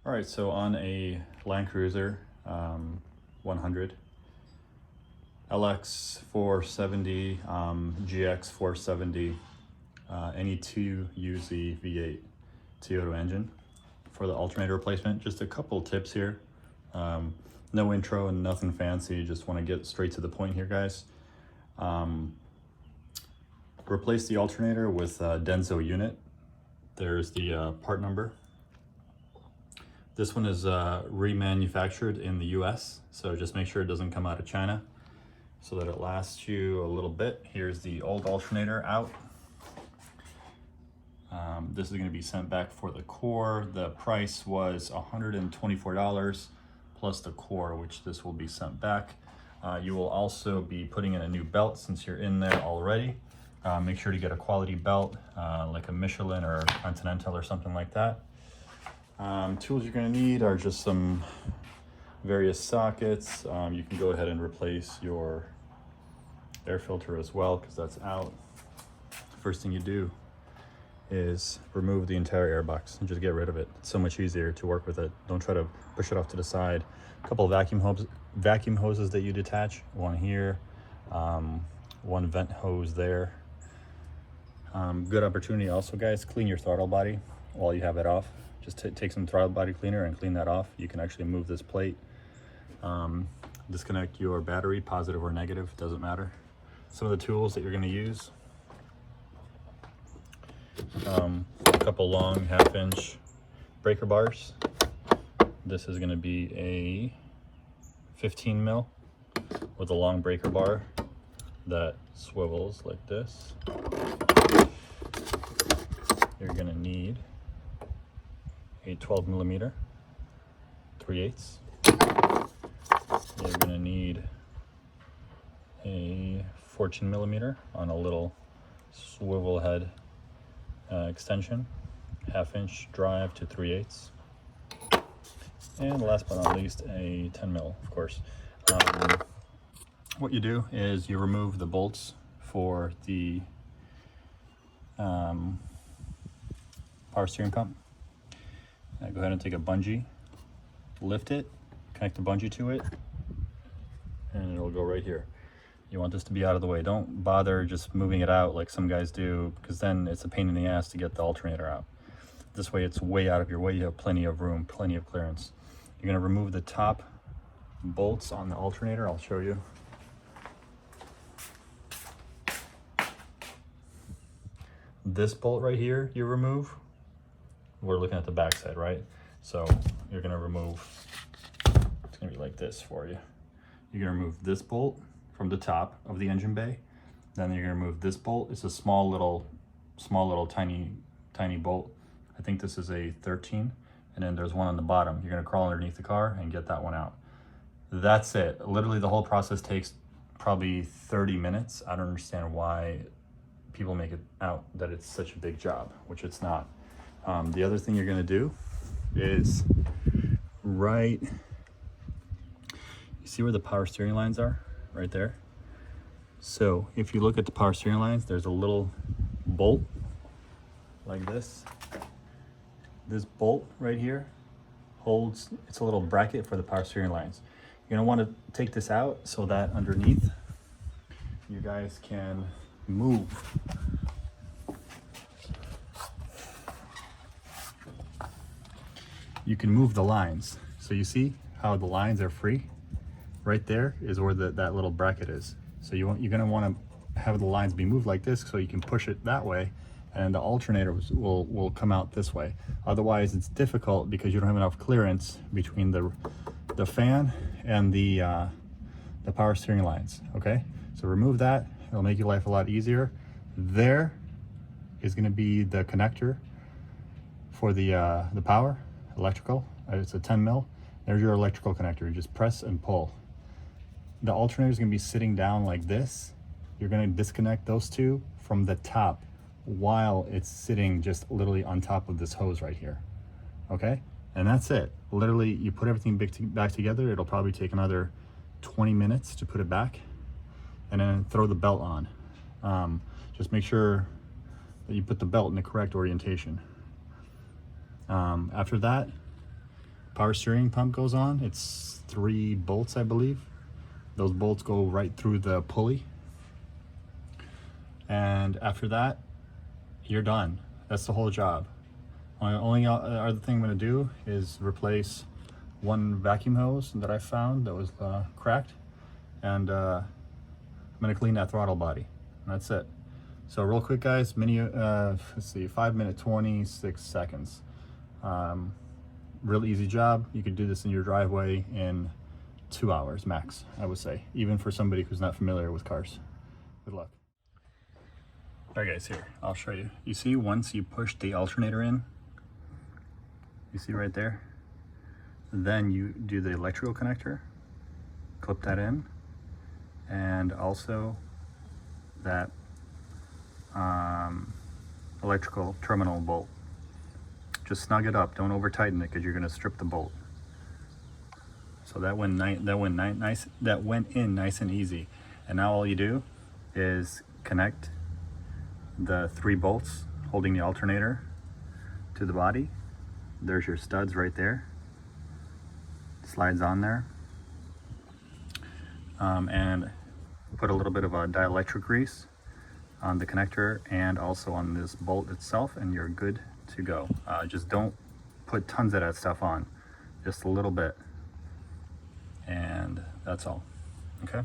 All right, so on a Land Cruiser 100, LX 470, GX 470, any two use the V8 Toyota engine for the alternator replacement. Just a couple tips here. No intro and nothing fancy, just want to get straight to the point here, guys. Replace the alternator with a Denso unit. There's the part number. This one is remanufactured in the US, so just make sure it doesn't come out of China so that it lasts you a little bit. Here's the old alternator out. This is going to be sent back for the core. The price was $124 plus the core, which this will be sent back. You will also be putting in a new belt since you're in there already. Make sure to get a quality belt, like a Michelin or Continental or something like that. Tools you're going to need are just some various sockets. You can go ahead and replace your air filter as well because that's out. First thing you do is remove the entire air box and just get rid of it. It's so much easier to work with it. Don't try to push it off to the side. A couple of vacuum hoses that you detach, one here, one vent hose there. Good opportunity also, guys, clean your throttle body while you have it off. Just take some throttle body cleaner and clean that off. You can actually move this plate, disconnect your battery, positive or negative, doesn't matter. Some of the tools that you're going to use, a couple long 1/2 inch breaker bars. This is going to be a 15 mil with a long breaker bar that swivels like this. You're going to need a 12 millimeter 3/8. You're going to need a 14 millimeter on a little swivel head extension, 1/2 inch drive to 3/8. And last but not least, a 10 mil, of course. What you do is you remove the bolts for the power steering pump. Go ahead and take a bungee, lift it, connect the bungee to it, and it'll go right here. You want this to be out of the way. Don't bother just moving it out like some guys do, because then it's a pain in the ass to get the alternator out. This way it's way out of your way. You have plenty of room, plenty of clearance. You're going to remove the top bolts on the alternator. I'll show you. This bolt right here you remove. We're looking at the back side, right? So you're going to remove, it's going to be like this for you. You're going to remove this bolt from the top of the engine bay. Then you're going to remove this bolt. It's a small little tiny bolt. I think this is a 13. And then there's one on the bottom. You're going to crawl underneath the car and get that one out. That's it. Literally the whole process takes probably 30 minutes. I don't understand why people make it out that it's such a big job, which it's not. The other thing you're going to do is you see where the power steering lines are? Right there. So if you look at the power steering lines, there's a little bolt like this. This bolt right here holds, it's a little bracket for the power steering lines. You're going to want to take this out so that underneath you guys can move. You can move the lines. So you see how the lines are free? Right there is where that little bracket is. So you're going to want to have the lines be moved like this so you can push it that way, and the alternator will come out this way. Otherwise it's difficult because you don't have enough clearance between the fan and the power steering lines. Okay, so remove that. It'll make your life a lot easier. There is going to be the connector for the power electrical. It's a 10 mil. There's your electrical connector. You just press and pull. The alternator is going to be sitting down like this. You're going to disconnect those two from the top while it's sitting just literally on top of this hose right here. Okay, and that's it. Literally, you put everything back together. It'll probably take another 20 minutes to put it back, and then throw the belt on. Just make sure that you put the belt in the correct orientation. After that, power steering pump goes on. It's 3 bolts, I believe. Those bolts go right through the pulley. And after that, you're done. That's the whole job. Only other thing I'm gonna do is replace one vacuum hose that I found that was cracked. And I'm gonna clean that throttle body. And that's it. So real quick, guys, let's see, 5 minutes, 26 seconds. Real easy job. You could do this in your driveway in 2 hours max, I would say, even for somebody who's not familiar with cars. Good luck. All right, guys, here, I'll show you. You see, once you push the alternator in, you see right there, then you do the electrical connector, clip that in, and also that electrical terminal bolt. Just snug it up, don't over tighten it because you're going to strip the bolt. So that went in nice and easy. And now all you do is connect the 3 bolts holding the alternator to the body. There's your studs right there. Slides on there. And put a little bit of a dielectric grease on the connector and also on this bolt itself, and you're good to go. Just don't put tons of that stuff on, just a little bit, and that's all. Okay.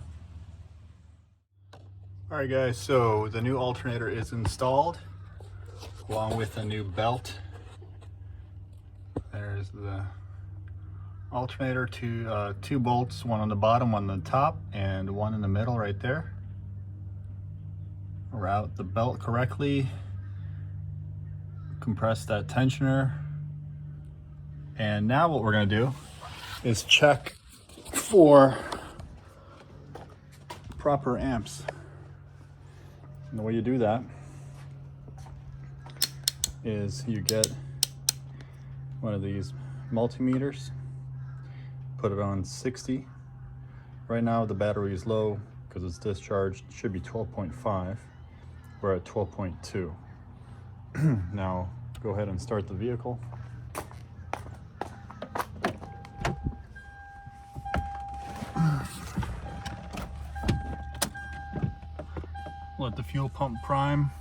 All right, guys, so the new alternator is installed along with a new belt. There's the alternator, 2 bolts, one on the bottom, one on the top, and one in the middle right there. Route the belt correctly, compress that tensioner, and now what we're going to do is check for proper amps. And the way you do that is you get one of these multimeters, put it on 60. Right now the battery is low because it's discharged. It should be 12.5. We're at 12.2. Now go ahead and start the vehicle. Let the fuel pump prime.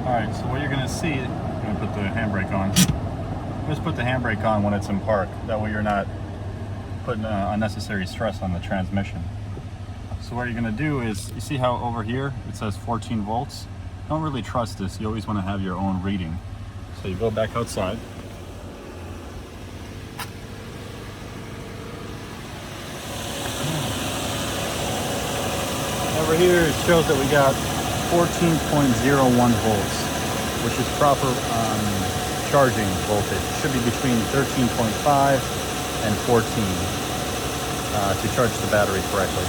Alright, so what you're going to see, I'm going to put the handbrake on. Just put the handbrake on when it's in park. That way you're not putting unnecessary stress on the transmission. So what you're going to do is, you see how over here it says 14 volts? Don't really trust this. You always want to have your own reading. So you go back outside. Over here it shows that we got 14.01 volts, which is proper charging voltage. It should be between 13.5 and 14 to charge the battery correctly.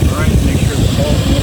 All right, make sure the bulb